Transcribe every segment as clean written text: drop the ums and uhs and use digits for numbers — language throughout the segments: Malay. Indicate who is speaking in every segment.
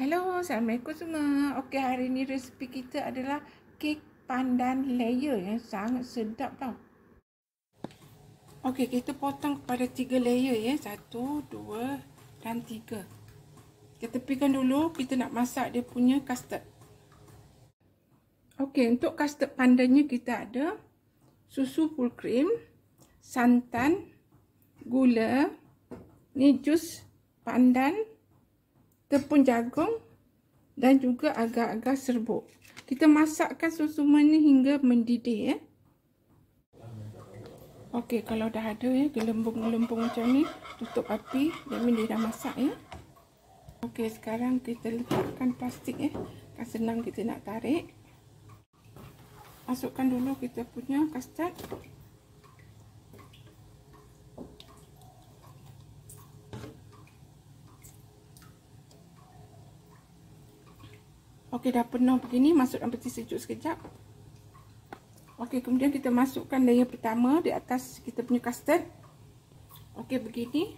Speaker 1: Hello, Assalamualaikum semua. Okey, hari ni resipi kita adalah kek pandan layer yang sangat sedap tau. Okey, kita potong kepada 3 layer ya. 1, 2 dan 3. Kita tepikan dulu, kita nak masak dia punya custard. Okey, untuk custard pandannya kita ada susu full cream, santan, gula, ni jus pandan, tepung jagung dan juga agak-agak serbuk. Kita masakkan semua ni hingga mendidih ya. Okey, kalau dah ada ya gelembung-gelembung macam ni, tutup api dan dia dah masak ya. Okey, sekarang kita letakkan plastik ya. Kan senang kita nak tarik. Masukkan dulu kita punya custard. Okey, dah penuh begini, masukkan peti sejuk sekejap. Okey, kemudian kita masukkan layer pertama di atas kita punya custard. Okey, begini.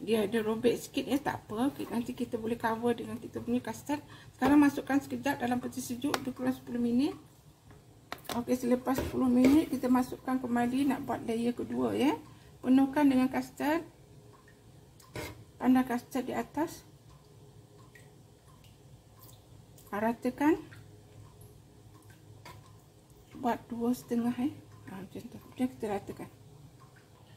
Speaker 1: Dia ada robek sikit ya, tak apa. Okay, nanti kita boleh cover dengan kita punya custard. Sekarang masukkan sekejap dalam peti sejuk, lebih kurang 10 minit. Okey, selepas 10 minit kita masukkan kembali nak buat layer kedua ya. Penuhkan dengan custard. Pandan custard di atas. Ratakan, buat 2,5 macam tu. Kemudian kita ratakan.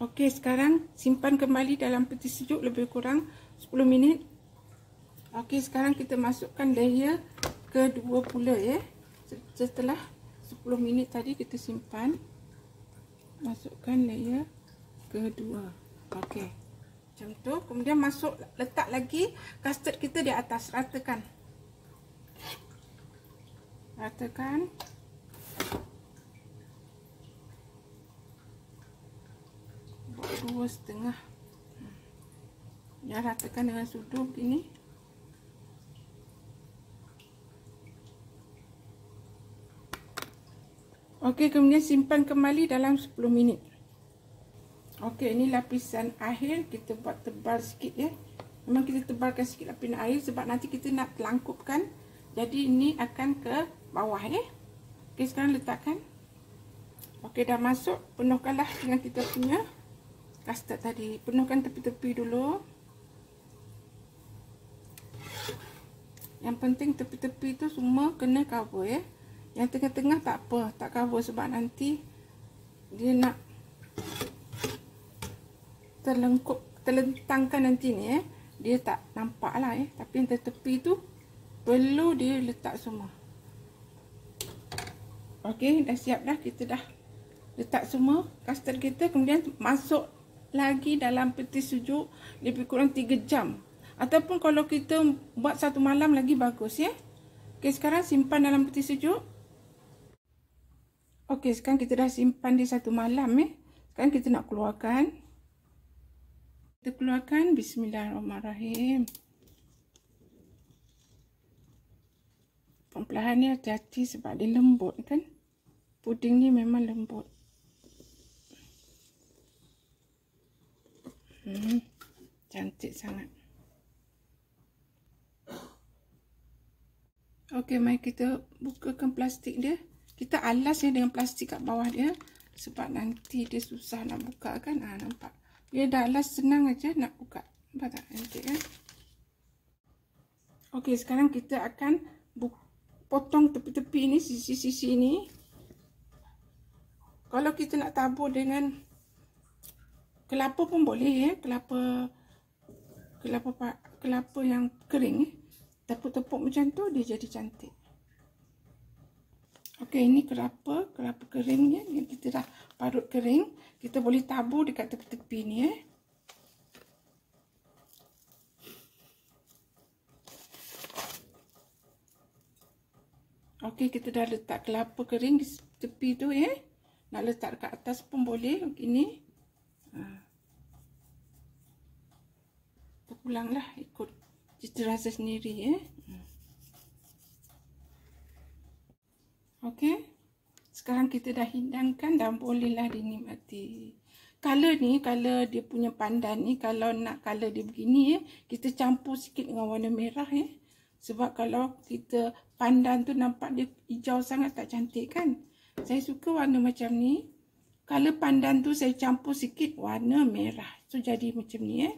Speaker 1: Okey, sekarang simpan kembali dalam peti sejuk lebih kurang 10 minit. Okey, sekarang kita masukkan layer kedua pula ya. Setelah 10 minit tadi kita simpan, masukkan layer kedua. Okey, macam tu. Kemudian letak lagi custard kita di atas, ratakan. Ratakan. Buat 2,5. Ya, ratakan dengan sudu begini. Okey, kemudian simpan kembali dalam 10 minit. Okey, ini lapisan akhir. Kita buat tebal sikit ya. Memang kita tebalkan sikit lapisan air sebab nanti kita nak telangkupkan. Jadi ini akan ke bawah ya. Okey, sekarang letakkan. Okey, dah masuk. Penuhkanlah dengan kita punya custard tadi. Penuhkan tepi-tepi dulu. Yang penting tepi-tepi tu semua kena cover ya. Yang tengah-tengah tak apa, tak cover sebab nanti dia nak terlentangkan nanti ni ya. Dia tak nampak lah ya. Tapi yang tepi tu perlu dia letak semua. Okey, dah siap dah. Kita dah letak semua custard kita. Kemudian masuk lagi dalam peti sejuk lebih kurang 3 jam. Ataupun kalau kita buat 1 malam lagi bagus ya. Okey, sekarang simpan dalam peti sejuk. Okey, sekarang kita dah simpan di 1 malam ya. Sekarang kita nak keluarkan. Kita keluarkan. Bismillahirrahmanirrahim. Perlahan ni hati-hati sebab dia lembut kan. Puding ni memang lembut. Cantik sangat. Okey, mari kita bukakan plastik dia. Kita alas ya dengan plastik kat bawah dia. Sebab nanti dia susah nak buka kan. Nampak. Dia dah alas, senang aja nak buka. Nampak tak? Cantik kan? Okey, sekarang kita akan potong tepi-tepi ni, sisi-sisi ni. Kalau kita nak tabur dengan kelapa pun boleh ya. Kelapa yang kering ya. Tepuk-tepuk macam tu dia jadi cantik. Okey, ini kelapa keringnya yang kita dah parut kering. Kita boleh tabur dekat tepi-tepi ni ya. Okey, kita dah letak kelapa kering di tepi tu ya. Nak letak dekat atas pun boleh begini. Terpulanglah ikut cita rasa sendiri ya. Okey. Sekarang kita dah hidangkan dan bolehlah dinikmati. Color ni, color dia punya pandan ni, kalau nak color dia begini ya, kita campur sikit dengan warna merah ya. Sebab kalau kita pandan tu nampak dia hijau sangat, tak cantik kan. Saya suka warna macam ni. Color pandan tu saya campur sikit warna merah. So jadi macam ni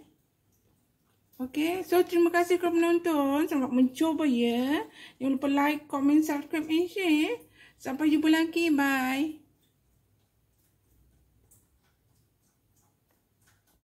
Speaker 1: Okay, so terima kasih kerana menonton. Selamat mencuba ya. Jangan lupa like, comment, subscribe and share. Sampai jumpa lagi. Bye.